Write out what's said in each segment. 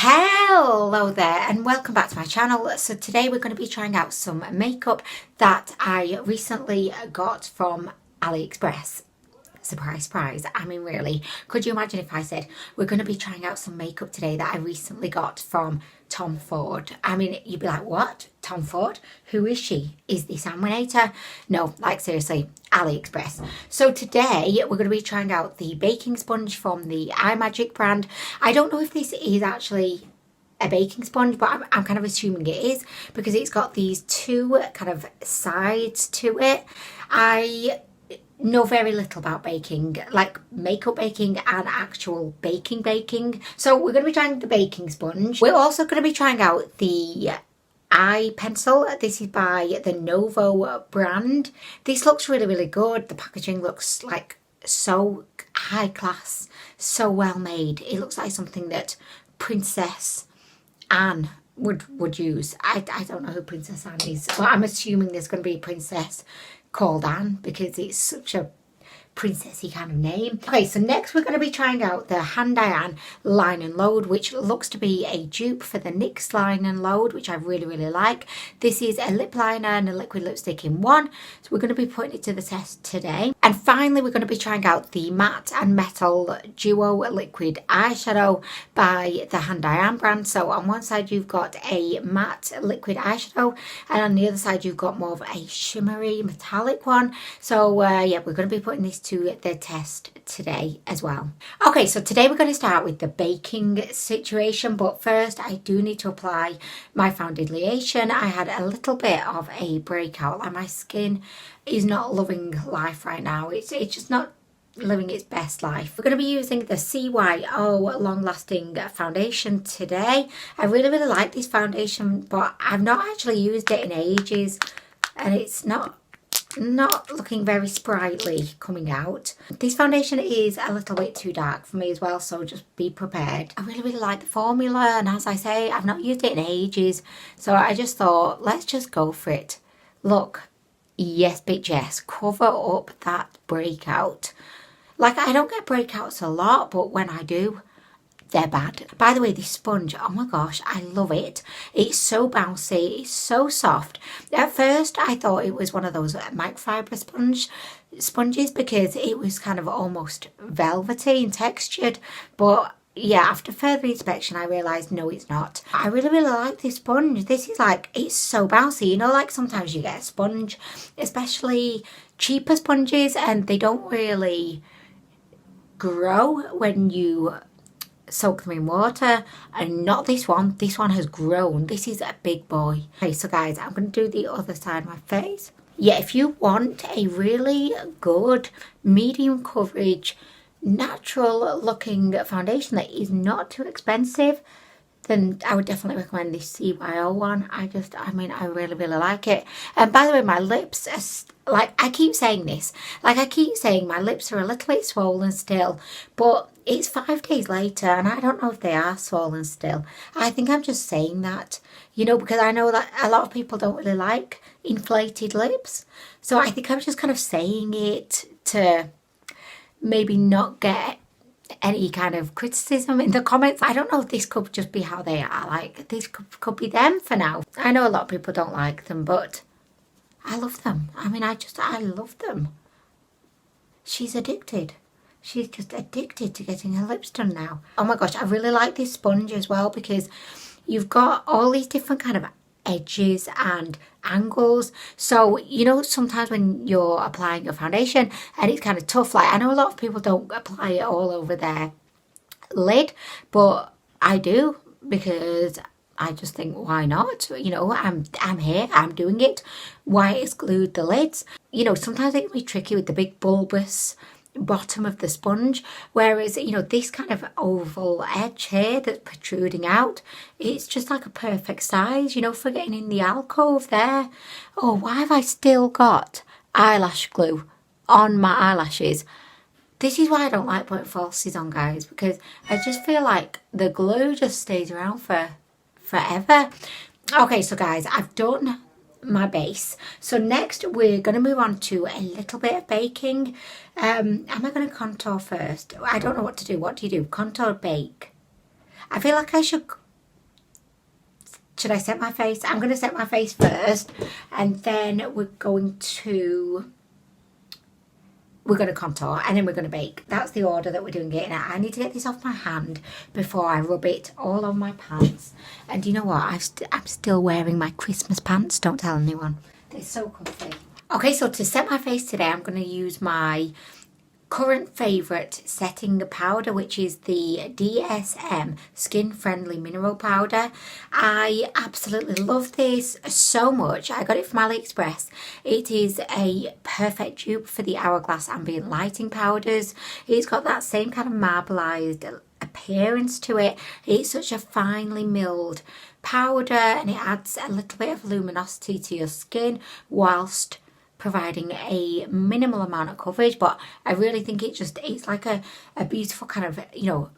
Hello there and welcome back to my channel. So today we're going to be trying out some makeup that I recently got from Aliexpress. Surprise, surprise. I mean, really, could you imagine if I said we're going to be trying out some makeup today that I recently got from Tom Ford? I mean, you'd be like, what? Tom Ford? Who is she? Is this Anwen? No, like seriously, Aliexpress. So today we're going to be trying out the baking sponge from the IMAGIC brand. I don't know if this is actually a baking sponge, but I'm kind of assuming it is because it's got these two kind of sides to it. I know very little about baking, like makeup baking and actual baking. So we're going to be trying the baking sponge. We're also going to be trying out the eye pencil. This is by the Novo brand. This looks really good. The packaging looks like so high class, so well made. It looks like something that Princess Anne would use. I don't know who Princess Anne is, but I'm assuming there's going to be a princess called Anne because it's such a princessy kind of name. Okay, so next we're going to be trying out the HANDAIYAN Line and Load, which looks to be a dupe for the NYX Line and Load, which I really like. This is a lip liner and a liquid lipstick in one, so we're going to be putting it to the test today. And finally we're going to be trying out the Matte and Metal Duo Liquid Eyeshadow by the HANDAIYAN brand. So on one side you've got a matte liquid eyeshadow and on the other side you've got more of a shimmery metallic one. So yeah, we're going to be putting this to the test today as well. Okay, so today we're going to start with the baking situation, but first I do need to apply my foundation. I had a little bit of a breakout, like my skin is not loving life right now. It's just not living its best life. We're going to be using the CYO long lasting foundation today. I really like this foundation, but I've not actually used it in ages and it's not looking very sprightly coming out. This foundation is a little bit too dark for me as well, so just be prepared. I really like the formula, and as I say, I've not used it in ages, so I just thought let's just go for it. Look, yes bitch yes, cover up that breakout. Like, I don't get breakouts a lot, but when I do, they're bad. By the way, this sponge, oh my gosh, I love it. It's so bouncy, it's so soft. At first I thought it was one of those microfiber sponges because it was kind of almost velvety and textured, but yeah, after further inspection I realised no, it's not. I really like this sponge. This is like, it's so bouncy. You know, like sometimes you get a sponge, especially cheaper sponges, and they don't really grow when you soak them in water, and not this one. This one has grown. This is a big boy. Okay, so guys, I'm going to do the other side of my face. Yeah, if you want a really good medium coverage natural looking foundation that is not too expensive, then I would definitely recommend this CYO one. I mean, I really like it. And by the way, my lips are, like, I keep saying this, like I keep saying my lips are a little bit swollen still, but it's 5 days later and I don't know if they are swollen still. I think I'm just saying that, you know, because I know that a lot of people don't really like inflated lips. So I think I'm just kind of saying it to maybe not get any kind of criticism in the comments. I don't know if this could just be how they are. Like, this could be them for now. I know a lot of people don't like them, but I love them. I mean, I love them. She's addicted. She's just addicted to getting her lips done now. Oh my gosh, I really like this sponge as well because you've got all these different kind of edges and angles. So, you know, sometimes when you're applying your foundation and it's kind of tough, like I know a lot of people don't apply it all over their lid, but I do because I just think, why not? You know, I'm here, I'm doing it. Why exclude the lids? You know, sometimes it can be tricky with the big bulbous bottom of the sponge, whereas, you know, this kind of oval edge here that's protruding out, it's just like a perfect size, you know, for getting in the alcove there. Oh, why have I still got eyelash glue on my eyelashes? This is why I don't like putting falsies on, guys, because I just feel like the glue just stays around for forever. Okay, so guys, I've done my base. So next we're going to move on to a little bit of baking. Am I going to contour first? I don't know what to do. What do you do? Contour, bake? I feel like I should should I set my face? I'm going to set my face first, and then we're going to contour, and then we're going to bake. That's the order that we're doing it in. I need to get this off my hand before I rub it all on my pants. And you know what? I'm still wearing my Christmas pants. Don't tell anyone. They're so comfy. Okay, so to set my face today, I'm going to use my current favourite setting powder, which is the DSM Skin Friendly Mineral Powder. I absolutely love this so much. I got it from Aliexpress. It is a perfect dupe for the Hourglass Ambient Lighting powders. It's got that same kind of marbleized appearance to it. It's such a finely milled powder, and it adds a little bit of luminosity to your skin whilst providing a minimal amount of coverage. But I really think it's like a beautiful kind of, you know,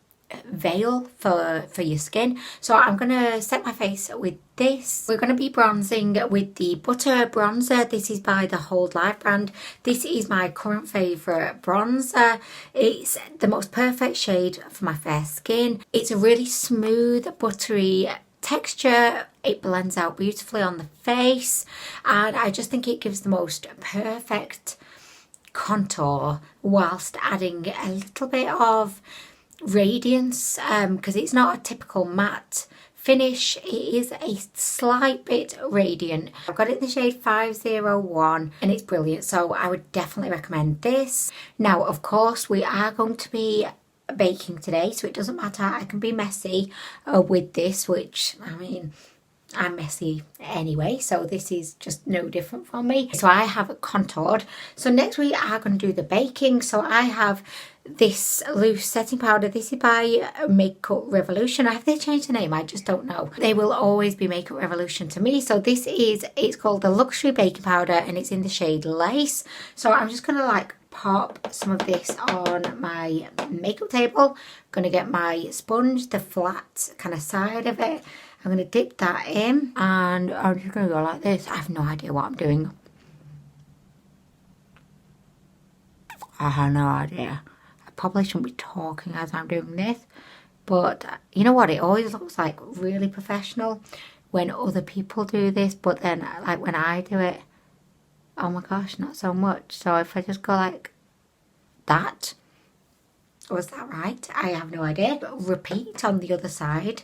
veil for your skin. So I'm gonna set my face with this. We're gonna be bronzing with the Butter Bronzer. This is by the Hold Life brand. This is my current favourite bronzer. It's the most perfect shade for my fair skin. It's a really smooth, buttery texture. It blends out beautifully on the face, and I just think it gives the most perfect contour whilst adding a little bit of radiance, because it's not a typical matte finish. It is a slight bit radiant. I've got it in the shade 501 and it's brilliant, so I would definitely recommend this. Now, of course, we are going to be baking today, so it doesn't matter. I can be messy with this, which, I mean, I'm messy anyway, so this is just no different from me. So I have contoured. So next we are going to do the baking. So I have this loose setting powder. This is by Makeup Revolution. Have they changed the name? I just don't know. They will always be Makeup Revolution to me. So it's called the Luxury Baking Powder, and it's in the shade Lace. So I'm just going to like pop some of this on my makeup table. I'm going to get my sponge, the flat kind of side of it. I'm going to dip that in, and I'm just going to go like this. I have no idea what I'm doing. I have no idea. I probably shouldn't be talking as I'm doing this, but you know what? It always looks like really professional when other people do this, but then like when I do it, oh my gosh, not so much. So if I just go like that, was that right? I have no idea. But repeat on the other side.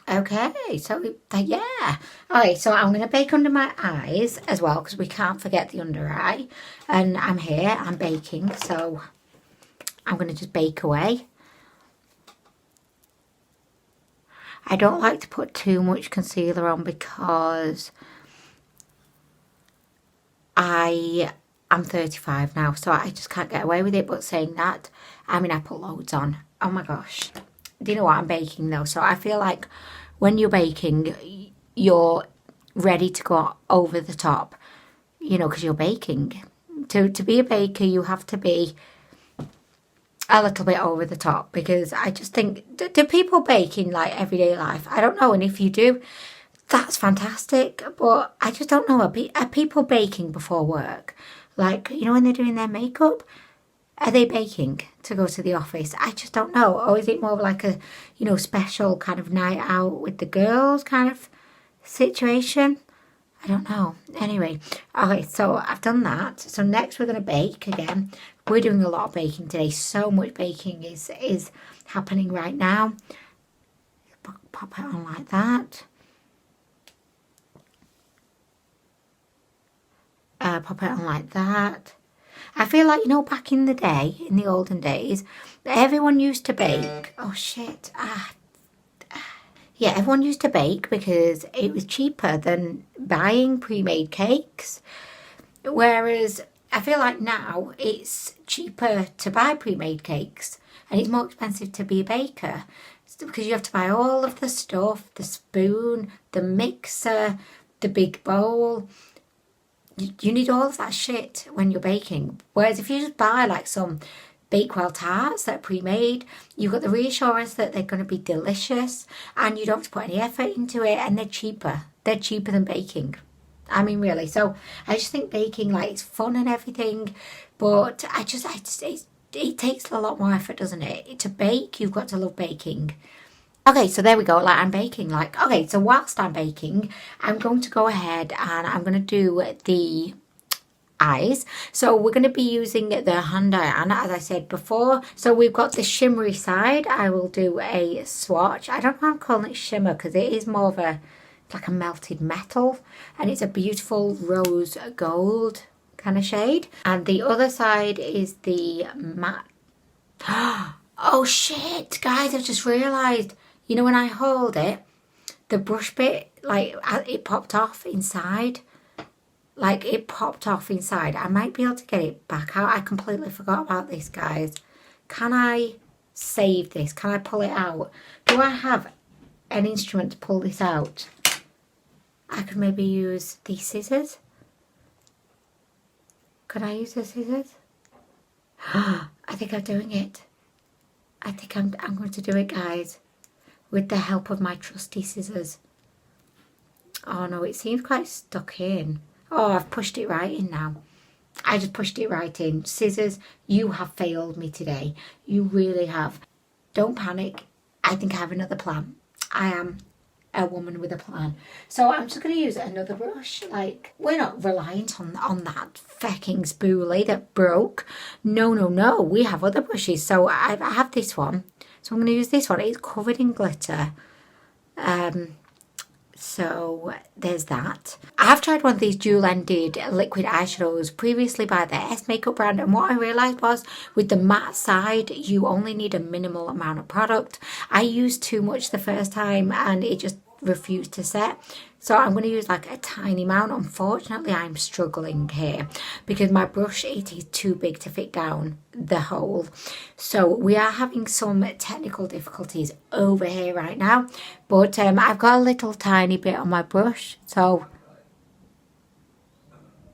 Okay, so yeah. Alright, so I'm going to bake under my eyes as well, because we can't forget the under eye. And I'm here, I'm baking, so I'm going to just bake away. I don't like to put too much concealer on because I'm 35 now, so I just can't get away with it. But saying that, I mean, I put loads on. Oh my gosh. Do you know what? I'm baking though, so I feel like when you're baking, you're ready to go over the top, you know, because you're baking. To be a baker, you have to be a little bit over the top, because I just think, do people bake in like everyday life? I don't know, and if you do, that's fantastic, but I just don't know. Are people baking before work? Like, you know, when they're doing their makeup, are they baking to go to the office? I just don't know. Or is it more of like a, you know, special kind of night out with the girls kind of situation? I don't know. Anyway, okay, so I've done that. So next we're going to bake again. We're doing a lot of baking today. So much baking is happening right now. Pop it on like that. Pop it on like that. I feel like, you know, back in the day, in the olden days, everyone used to bake. Oh, shit. Yeah, everyone used to bake because it was cheaper than buying pre-made cakes. Whereas I feel like now it's cheaper to buy pre-made cakes and it's more expensive to be a baker, because you have to buy all of the stuff, the spoon, the mixer, the big bowl. You need all of that shit when you're baking. Whereas if you just buy like some Bakewell tarts that are pre-made, you've got the reassurance that they're going to be delicious and you don't have to put any effort into it, and they're cheaper. They're cheaper than baking. I mean, really. So I just think baking, like, it's fun and everything, but I just it takes a lot more effort, doesn't it? To bake, you've got to love baking. Okay, so there we go, like I'm baking, like, okay, so whilst I'm baking, I'm going to go ahead and I'm going to do the eyes. So we're going to be using the HANDAIYAN, as I said before. So we've got the shimmery side. I will do a swatch. I don't know why I'm calling it shimmer, because it is more of a, like a melted metal, and it's a beautiful rose gold kind of shade. And the other side is the matte. Oh shit, guys, I've just realised, you know, when I hold it, the brush bit, like, it popped off inside. Like, it popped off inside. I might be able to get it back out. I completely forgot about this, guys. Can I save this? Can I pull it out? Do I have an instrument to pull this out? I could maybe use these scissors. Could I use the scissors? I think I'm doing it. I think I'm going to do it, guys, with the help of my trusty scissors. Oh no, it seems quite stuck in. Oh, I've pushed it right in now. I just pushed it right in. Scissors, you have failed me today. You really have. Don't panic. I think I have another plan. I am a woman with a plan. So I'm just going to use another brush. Like, we're not reliant on that fecking spoolie that broke. No, no, no. We have other brushes. So I have this one. So I'm going to use this one. It's covered in glitter. So there's that. I have tried one of these dual-ended liquid eyeshadows previously by the S Makeup brand, and what I realised was with the matte side you only need a minimal amount of product. I used too much the first time and it just refused to set. So I'm going to use like a tiny amount. Unfortunately, I'm struggling here because my brush, it is too big to fit down the hole. So we are having some technical difficulties over here right now. But I've got a little tiny bit on my brush. So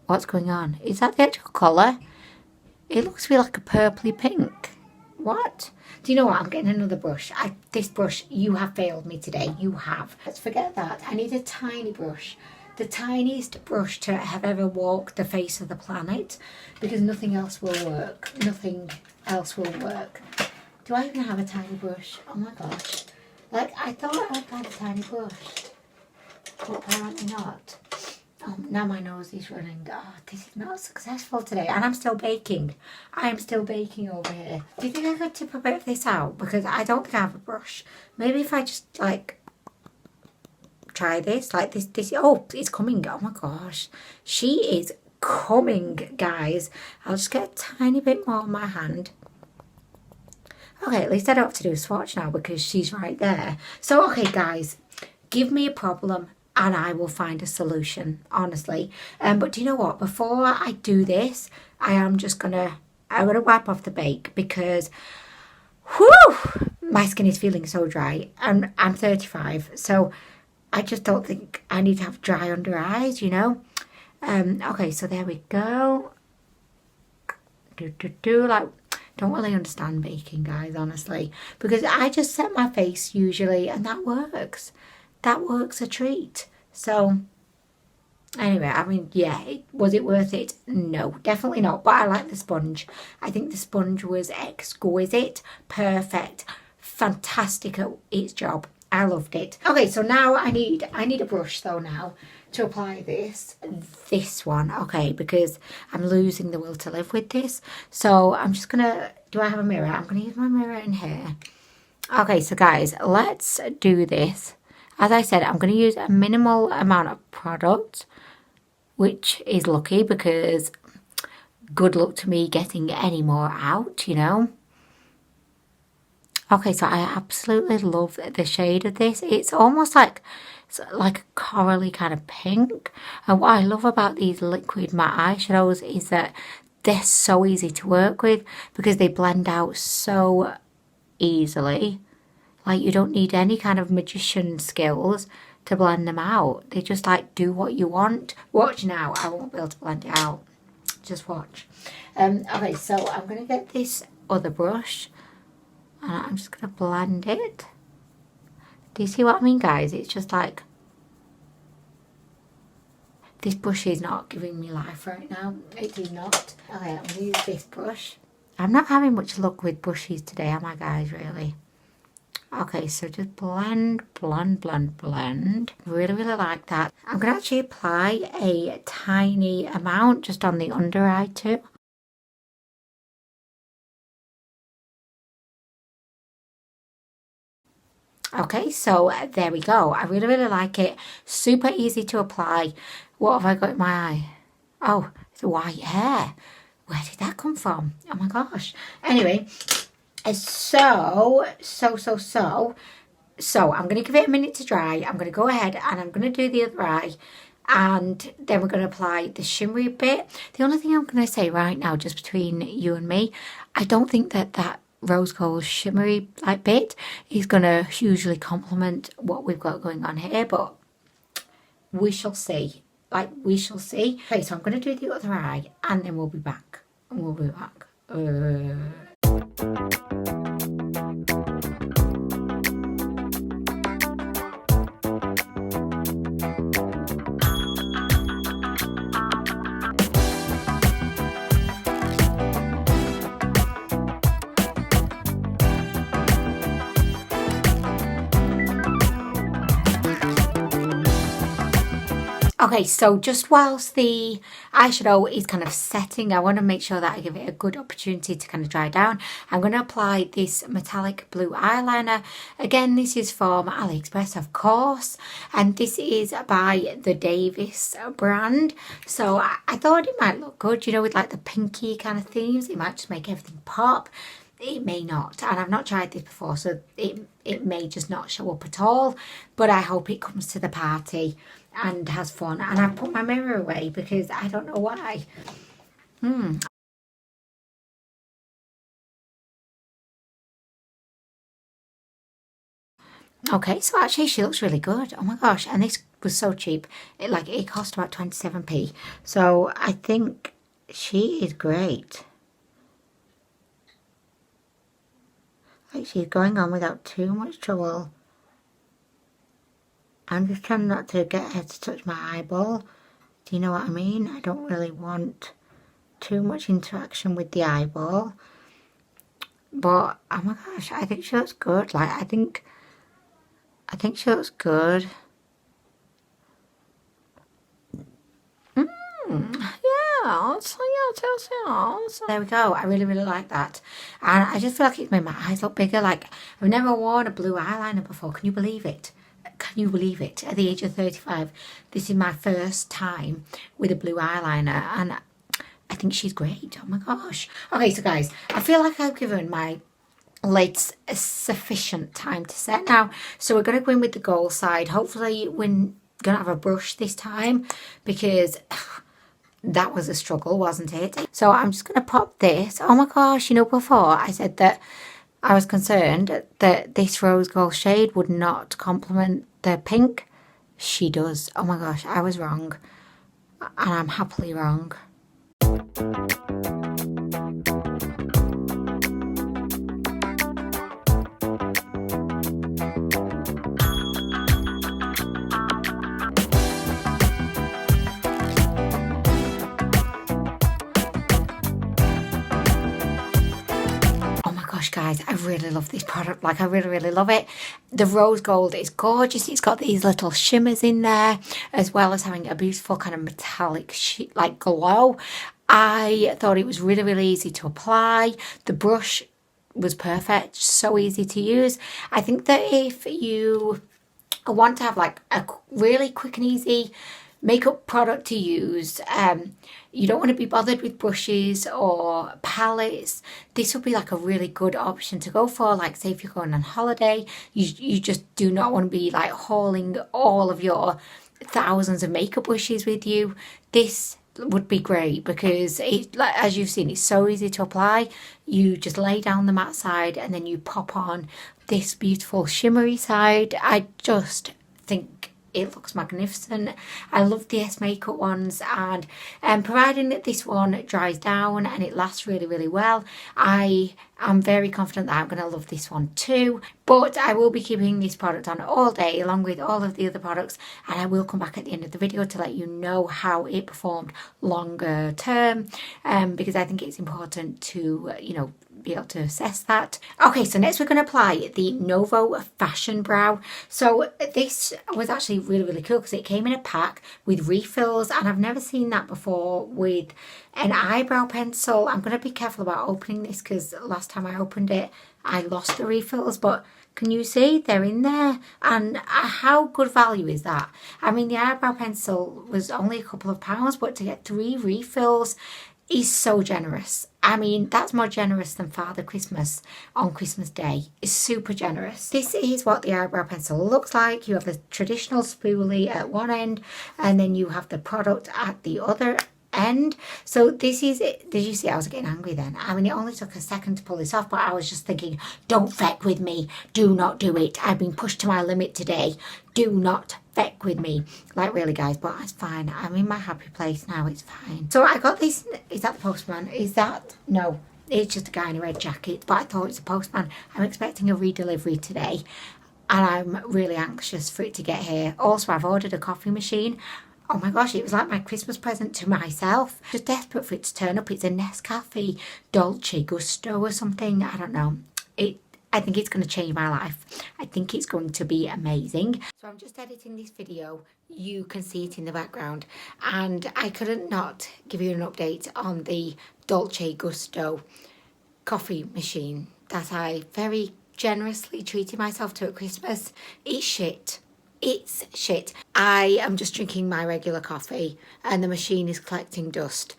what's going on? Is that the actual colour? It looks to be like a purpley pink. What? Do you know what? I'm getting another brush. This brush, you have failed me today. You have. Let's forget that. I need a tiny brush. The tiniest brush to have ever walked the face of the planet. Because nothing else will work. Nothing else will work. Do I even have a tiny brush? Oh my gosh. Like, I thought I would find a tiny brush. But apparently not. Oh, now my nose is running. Oh, this is not successful today. And I'm still baking. I am still baking over here. Do you think I could tip a bit of this out? Because I don't think I have a brush. Maybe if I just, like, try this. Like, this. Oh, it's coming. Oh, my gosh. She is coming, guys. I'll just get a tiny bit more on my hand. Okay, at least I don't have to do a swatch now because she's right there. So, okay, guys. Give me a problem and I will find a solution, honestly. But do you know what? Before I do this, I'm gonna wipe off the bake because, whew, my skin is feeling so dry. And I'm 35, so I just don't think I need to have dry under eyes, you know? Okay, so there we go. Like, don't really understand baking, guys, honestly. Because I just set my face usually and that works. That works a treat. So anyway, I mean, yeah, was it worth it? No, definitely not. But I like the sponge. I think the sponge was exquisite, perfect, fantastic at its job. I loved it. Okay, so now I need a brush though now to apply this one. Okay, because I'm losing the will to live with this. So I'm just gonna, do I have a mirror? I'm gonna use my mirror in here. Okay, so guys, let's do this. As I said, I'm going to use a minimal amount of product, which is lucky because good luck to me getting any more out, you know. Okay, so I absolutely love the shade of this. It's almost like a corally kind of pink. And what I love about these liquid matte eyeshadows is that they're so easy to work with because they blend out so easily. Like, you don't need any kind of magician skills to blend them out. They just, like, do what you want. Watch now. I won't be able to blend it out. Just watch. Okay, so I'm going to get this other brush. And I'm just going to blend it. Do you see what I mean, guys? It's just like, this brush is not giving me life right now. It is not. Okay, I'm going to use this brush. I'm not having much luck with brushes today, am I, guys, really? Okay, so just blend, blend, blend, blend. Really, really like that. I'm going to actually apply a tiny amount just on the under eye too. Okay, so there we go. I really, really like it. Super easy to apply. What have I got in my eye? Oh, it's white hair. Where did that come from? Oh my gosh. Anyway, so I'm going to give it a minute to dry. I'm going to go ahead and I'm going to do the other eye. And then we're going to apply the shimmery bit. The only thing I'm going to say right now, just between you and me, I don't think that rose gold shimmery like bit is going to hugely complement what we've got going on here. But we shall see. Like, we shall see. Okay, so I'm going to do the other eye and then we'll be back. We'll be back. Okay, so just whilst the eyeshadow is kind of setting, I want to make sure that I give it a good opportunity to kind of dry down. I'm going to apply this metallic blue eyeliner. Again, this is from Aliexpress, of course, and this is by the Davis brand. So I thought it might look good, you know, with like the pinky kind of themes. It might just make everything pop. It may not, and I've not tried this before, so it may just not show up at all, but I hope it comes to the party and has fun. And I've put my mirror away because I don't know why. Okay, so actually she looks really good. Oh my gosh, and this was so cheap. It cost about 27p. So I think she is great. Like, she's going on without too much trouble. I'm just trying not to get her to touch my eyeball. Do you know what I mean? I don't really want too much interaction with the eyeball. But, oh my gosh, I think she looks good. Like, I think she looks good. So there we go. I really, really like that. And I just feel like it's made my eyes look bigger. Like, I've never worn a blue eyeliner before. Can you believe it? Can you believe it? At the age of 35, this is my first time with a blue eyeliner. And I think she's great. Oh my gosh. Okay, so guys, I feel like I've given my lids a sufficient time to set now. So we're going to go in with the gold side. Hopefully we're going to have a brush this time because that was a struggle, wasn't it? So I'm just going to pop this. Oh my gosh, you know, before I said that I was concerned that this rose gold shade would not complement the pink. She does. Oh my gosh, I was wrong. And I'm happily wrong. Guys, I really love this product. Like, I really, really love it. The rose gold is gorgeous. It's got these little shimmers in there, as well as having a beautiful kind of metallic like glow. I thought it was really, really easy to apply. The brush was perfect, so easy to use. I think that if you want to have like a really quick and easy makeup product to use, you don't want to be bothered with brushes or palettes, this would be like a really good option to go for. Like, say if you're going on holiday, you just do not want to be like hauling all of your thousands of makeup brushes with you. This would be great because it, like, as you've seen, it's so easy to apply. You just lay down the matte side and then you pop on this beautiful shimmery side. I just think It looks magnificent. I love the S Makeup ones, and providing that this one dries down and it lasts really, really well, I am very confident that I'm going to love this one too. But I will be keeping this product on all day along with all of the other products, and I will come back at the end of the video to let you know how it performed longer term, because I think it's important to, you know, be able to assess that. Okay, so next we're going to apply the Novo Fashion Brow. So this was actually really, really cool because it came in a pack with refills, and I've never seen that before with an eyebrow pencil. I'm going to be careful about opening this because last time I opened it I lost the refills, but can you see they're in there? And how good value is that? I mean, the eyebrow pencil was only a couple of pounds, but to get 3 refills is so generous. I mean, that's more generous than Father Christmas on Christmas Day. It's super generous. This is what the eyebrow pencil looks like. You have the traditional spoolie at one end, and then you have the product at the other end. So this is it. Did you see I was getting angry then? I mean, it only took a second to pull this off, but I was just thinking, don't feck with me. Do not do it. I've been pushed to my limit today. Do not feck with me. Like, really, guys, but it's fine. I'm in my happy place now. It's fine. So I got this. Is that the postman? Is that? No, it's just a guy in a red jacket, but I thought it's a postman. I'm expecting a redelivery today, and I'm really anxious for it to get here. Also, I've ordered a coffee machine. Oh my gosh, it was like my Christmas present to myself. Just desperate for it to turn up. It's a Nescafe Dolce Gusto or something. I don't know. I think it's going to change my life. I think it's going to be amazing. So I'm just editing this video. You can see it in the background. And I couldn't not give you an update on the Dolce Gusto coffee machine that I very generously treated myself to at Christmas. It's shit. It's shit. I am just drinking my regular coffee and the machine is collecting dust.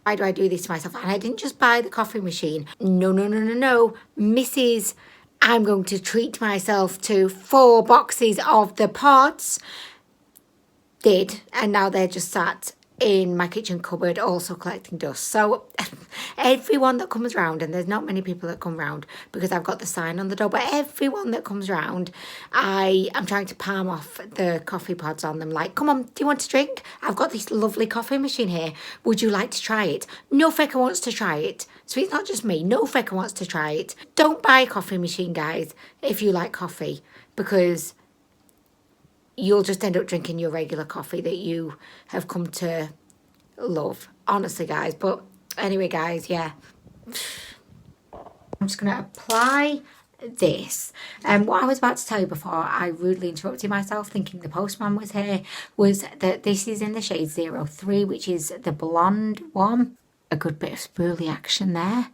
Why do I do this to myself? And I didn't just buy the coffee machine. No, Mrs. I'm going to treat myself to 4 boxes of the pods. Did. And now they're just sat in my kitchen cupboard also collecting dust. So everyone that comes round, and there's not many people that come round because I've got the sign on the door, but everyone that comes round, I am trying to palm off the coffee pods on them, like, come on, do you want to drink? I've got this lovely coffee machine here. Would you like to try it? No fecker wants to try it. So it's not just me. No fecker wants to try it. Don't buy a coffee machine, guys, if you like coffee, because you'll just end up drinking your regular coffee that you have come to love, honestly, guys. But anyway, guys, yeah, I'm just going to apply this. And what I was about to tell you before I rudely interrupted myself thinking the postman was here was that this is in the shade 03, which is the blonde one. A good bit of spoolie action there.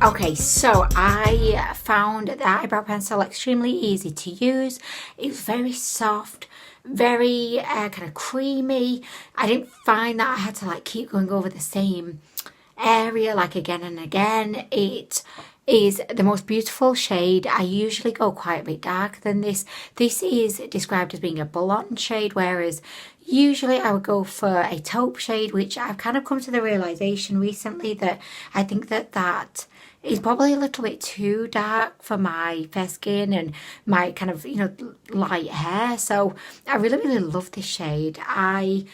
Okay, so I found the eyebrow pencil extremely easy to use. It was very soft, very kind of creamy. I didn't find that I had to like keep going over the same area like again and again. It is the most beautiful shade. I usually go quite a bit darker than this. This is described as being a blonde shade, whereas usually I would go for a taupe shade, which I've kind of come to the realization recently that I think that is probably a little bit too dark for my fair skin and my kind of, you know, light hair. So I really, really love this shade. I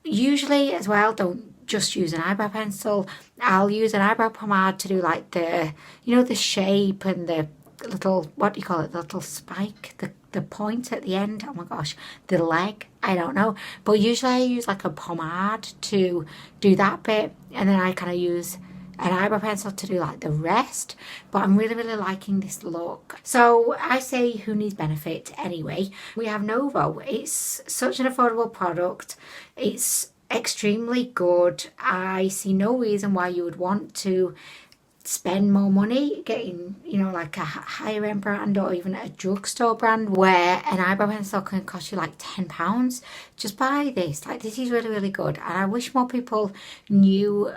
usually as well don't just use an eyebrow pencil. I'll use an eyebrow pomade to do like the, you know, the shape and the little, what do you call it, the little spike, the point at the end. Oh my gosh, the leg, I don't know. But usually I use like a pomade to do that bit, and then I kind of use an eyebrow pencil to do like the rest. But I'm really, really liking this look. So I say, who needs benefit anyway? We have Novo. It's such an affordable product. It's extremely good. I see no reason why you would want to spend more money getting, you know, like a higher end brand or even a drugstore brand where an eyebrow pencil can cost you like £10. Just buy this. Like, this is really, really good. And I wish more people knew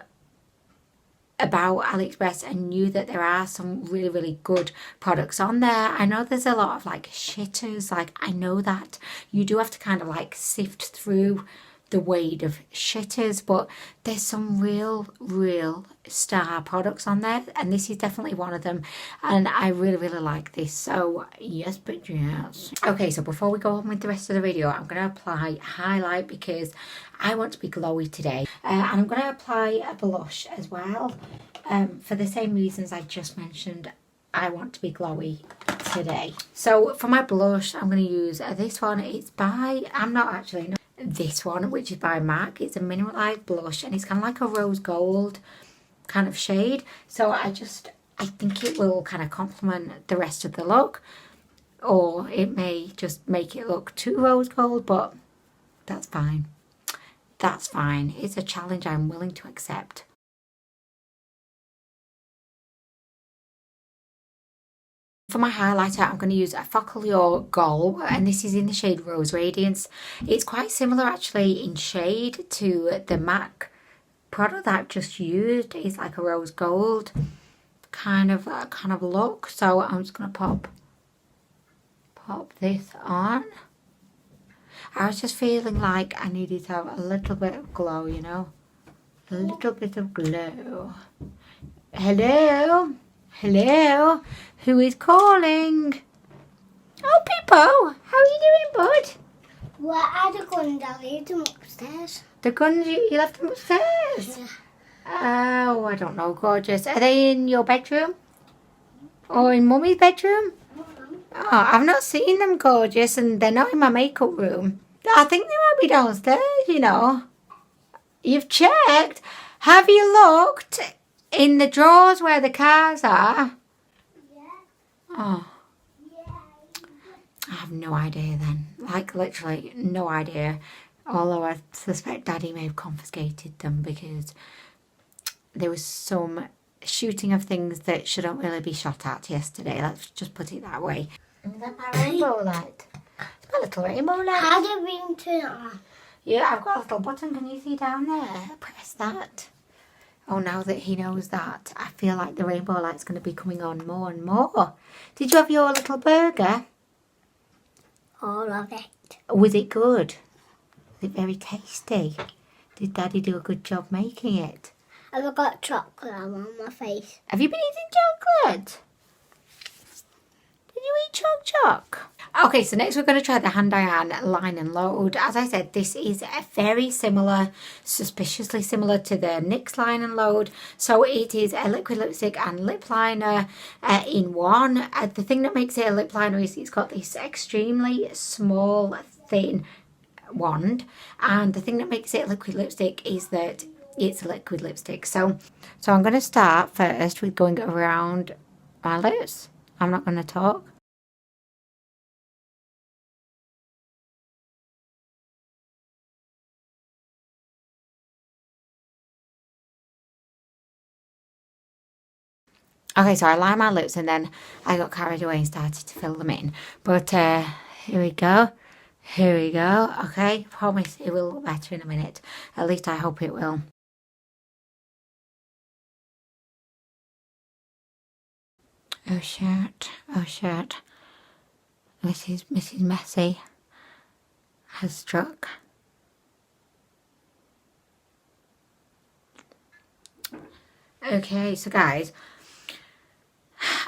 about Aliexpress and knew that there are some really, really good products on there. I know there's a lot of like shitters. Like, I know that you do have to kind of like sift through the weight of shitters, but there's some real star products on there, and this is definitely one of them, and I really like this. So yes, but yes. Okay, so before we go on with the rest of the video, I'm going to apply highlight because I want to be glowy today, and I'm going to apply a blush as well, for the same reasons I just mentioned. I want to be glowy today. So for my blush, I'm going to use this one. It's by, this one, which is by MAC. It's a mineralized blush, and it's kind of like a rose gold kind of shade. So I think it will kind of complement the rest of the look, or it may just make it look too rose gold, but that's fine. That's fine. It's a challenge I'm willing to accept. For my highlighter, I'm going to use a Focaccia Gold, and this is in the shade Rose Radiance. It's quite similar actually in shade to the MAC product that I've just used. It's like a rose gold kind of look. So I'm just going to pop this on. I was just feeling like I needed to have a little bit of glow, you know, a little bit of glow. Hello. Hello, who is calling? Oh, Pippo, how are you doing, bud? Well, I had a gun, I left them upstairs. The guns, you left them upstairs? Yeah. Oh, I don't know, gorgeous. Are they in your bedroom? Or in Mummy's bedroom? Oh, I've not seen them, gorgeous, and they're not in my makeup room. I think they might be downstairs, you know. You've checked? Have you looked in the drawers where the cars are? Yeah. Oh. Yeah. I have no idea then. Like, literally no idea. Although I suspect Daddy may have confiscated them because there was some shooting of things that shouldn't really be shot at yesterday. Let's just put it that way. Is that my rainbow light? It's my little rainbow light. How do we turn it on? Yeah, I've got a little button. Can you see down there? Press that. Oh, now that he knows that, I feel like the rainbow light's going to be coming on more and more. Did you have your little burger? All of it. Was it good? Was it very tasty? Did Daddy do a good job making it? I've got chocolate on my face. Have you been eating chocolate? Did you eat choc? Okay, so next we're going to try the HANDAIYAN Line and Load. As I said, this is very similar, suspiciously similar to the NYX Line and Load. So it is a liquid lipstick and lip liner in one. The thing that makes it a lip liner is it's got this extremely small, thin wand. And the thing that makes it a liquid lipstick is that it's a liquid lipstick. So I'm going to start first with going around my lips. I'm not going to talk. Okay, so I lined my lips and then I got carried away and started to fill them in. But here we go. Here we go. Okay, promise it will look better in a minute. At least I hope it will. Oh shit, oh shit. Mrs. Messy has struck. Okay, so guys,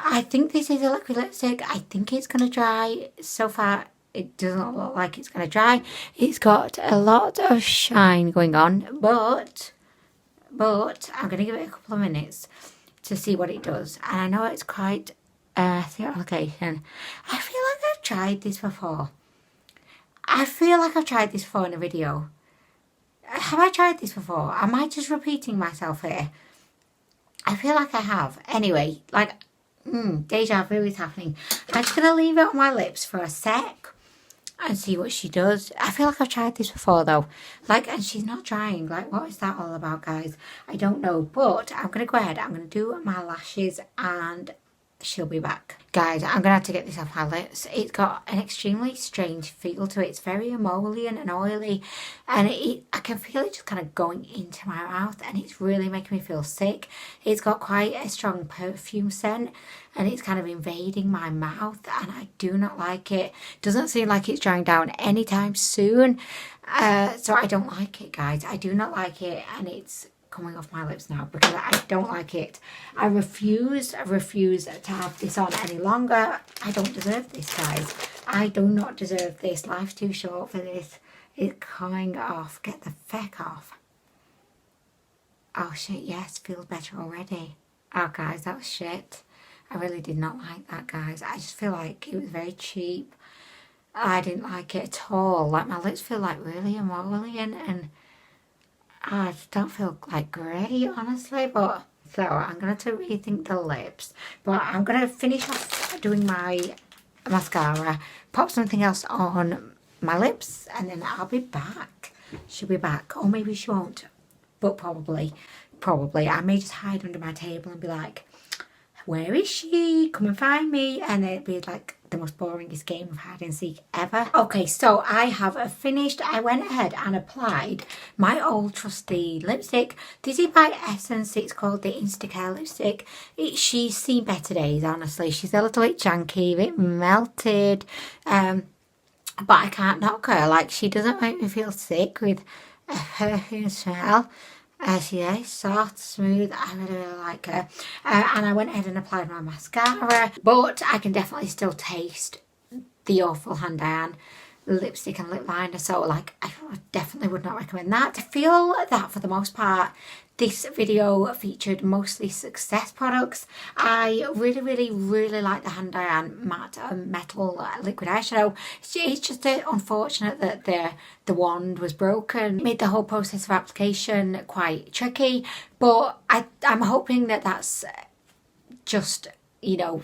I think this is a liquid lipstick. I think it's going to dry. So far, it doesn't look like it's going to dry. It's got a lot of shine going on, but I'm going to give it a couple of minutes to see what it does. And I know it's quite thin application. I feel like I've tried this before. I feel like I've tried this before in a video. Have I tried this before? Am I just repeating myself here? I feel like I have. Anyway, deja vu is happening. I'm just going to leave it on my lips for a sec. and see what she does. I feel like I've tried this before though. Like, and she's not trying. Like, what is that all about, guys? I don't know. But I'm going to go ahead. I'm going to do my lashes and she'll be back. Guys, I'm going to have to get this off my lips. It's got an extremely strange feel to it. It's very emollient and oily. And I can feel it just kind of going into my mouth. And it's really making me feel sick. It's got quite a strong perfume scent. And it's kind of invading my mouth. And I do not like it. Doesn't seem like it's drying down anytime soon. So I don't like it, guys. I do not like it. And it's coming off my lips now because I don't like it. I refuse to have this on any longer. I don't deserve this, guys. I do not deserve this. Life's too short for this. It's coming off. Get the feck off. Oh shit, yes, feels better already. Oh guys, that was shit. I really did not like that, guys. I just feel like it was very cheap. I didn't like it at all. Like, my lips feel like really emollient and I just don't feel like great, honestly, but so I'm going to rethink the lips. But I'm going to finish off doing my mascara, pop something else on my lips, and then I'll be back. She'll be back, or maybe she won't, but probably. I may just hide under my table and be like, where is she? Come and find me. And it'd be like the most boringest game of hide and seek ever. Okay, so I have finished. I went ahead and applied my old trusty lipstick. This is by Essence. It's called the Instacare lipstick. She's seen better days, honestly. She's a little bit janky, a bit melted. But I can't knock her. Like, she doesn't make me feel sick with a perfume smell. She is soft, smooth. I really like her. And I went ahead and applied my mascara. But I can definitely still taste the awful HANDAIYAN lipstick and lip liner. So, like, I definitely would not recommend that. I feel that for the most part, this video featured mostly success products. I really like the HANDAIYAN matte metal liquid eyeshadow. It's just unfortunate that the wand was broken. It made the whole process of application quite tricky, but I'm hoping that that's just, you know,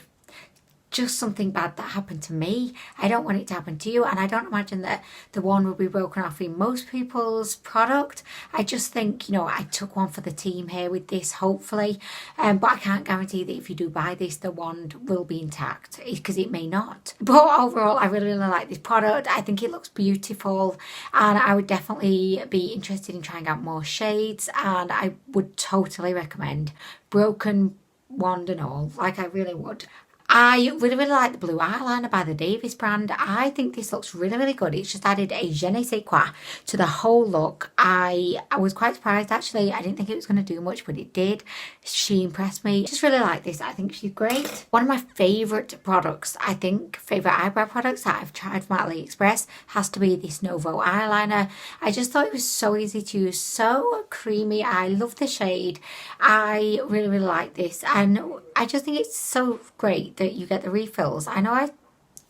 just something bad that happened to me. I don't want it to happen to you, and I don't imagine that the wand will be broken off in most people's product. I just think, you know, I took one for the team here with this, hopefully, but I can't guarantee that if you do buy this, the wand will be intact, because it may not. But overall, I really like this product. I think it looks beautiful, and I would definitely be interested in trying out more shades, and I would totally recommend, broken wand and all. Like, I really would. I really like the blue eyeliner by the Davis brand. I think this looks really good. It's just added a je ne sais quoi to the whole look. I was quite surprised, actually. I didn't think it was going to do much, but it did. She impressed me. Just really like this. I think she's great. One of my favourite products, I think, favourite eyebrow products that I've tried from Aliexpress has to be this Novo eyeliner. I just thought it was so easy to use, so creamy. I love the shade. I really like this, and I just think it's so great that you get the refills. I know I've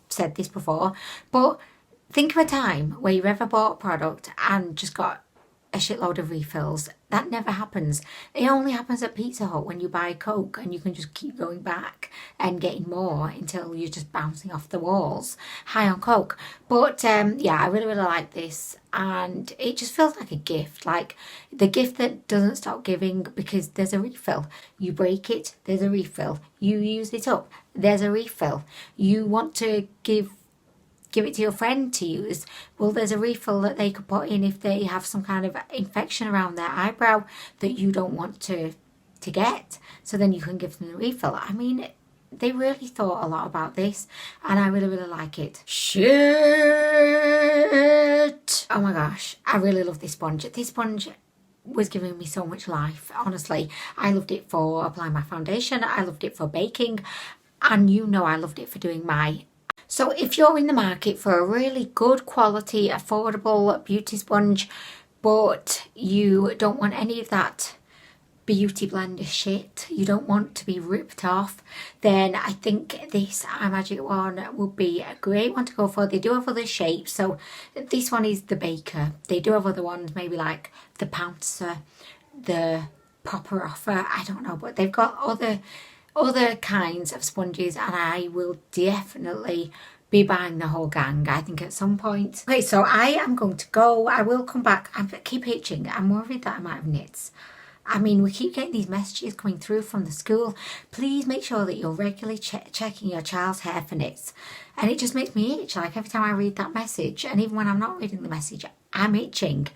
said this before, but think of a time where you've ever bought a product and just got a shitload of refills. That never happens. It only happens at Pizza Hut when you buy Coke, and you can just keep going back and getting more until you're just bouncing off the walls high on Coke. But yeah, I really like this, and it just feels like a gift, like the gift that doesn't stop giving, because there's a refill. You break it, there's a refill. You use it up, there's a refill. You want to give it to your friend to use, well, there's a refill that they could put in if they have some kind of infection around their eyebrow that you don't want to get, so then you can give them a refill. I mean, they really thought a lot about this, and I really like it. Shit! Oh my gosh, I really love this sponge. This sponge was giving me so much life, honestly. I loved it for applying my foundation, I loved it for baking, and you know I loved it for doing my... So if you're in the market for a really good quality, affordable beauty sponge, but you don't want any of that beauty blender shit, you don't want to be ripped off, then I think this IMAGIC one would be a great one to go for. They do have other shapes, so this one is the Baker. They do have other ones, maybe like the Pouncer, the Proper Offer, I don't know, but they've got other kinds of sponges, and I will definitely be buying the whole gang, I think, at some point. Okay, so I am going to go. I will come back. I keep itching. I'm worried that I might have nits. I mean, we keep getting these messages coming through from the school. Please make sure that you're regularly checking your child's hair for nits. And it just makes me itch, like every time I read that message. And even when I'm not reading the message, I'm itching.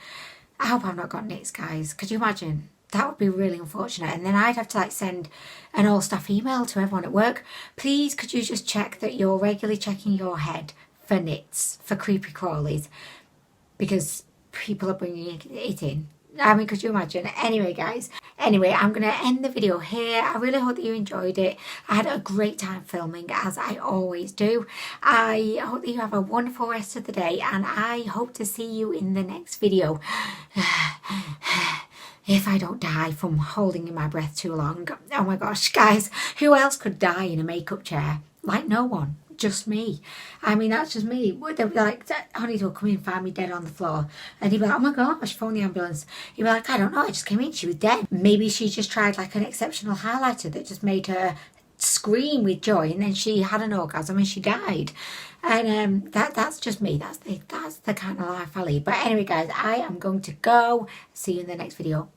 I hope I've not got nits, guys. Could you imagine? That would be really unfortunate. And then I'd have to like send an all staff email to everyone at work. Please, could you just check that you're regularly checking your head for nits, for creepy crawlies? Because people are bringing it in. I mean, could you imagine? Anyway, guys. Anyway, I'm going to end the video here. I really hope that you enjoyed it. I had a great time filming, as I always do. I hope that you have a wonderful rest of the day, and I hope to see you in the next video. If I don't die from holding in my breath too long. Oh my gosh, guys. Who else could die in a makeup chair? Like no one. Just me. I mean, that's just me. They'd be like, honey, will come in and find me dead on the floor. And he'd be like, oh my gosh, phone the ambulance. He'd be like, I don't know, I just came in, she was dead. Maybe she just tried like an exceptional highlighter that just made her scream with joy, and then she had an orgasm and she died. And that's just me. That's the kind of life I lead. But anyway, guys, I am going to go. See you in the next video.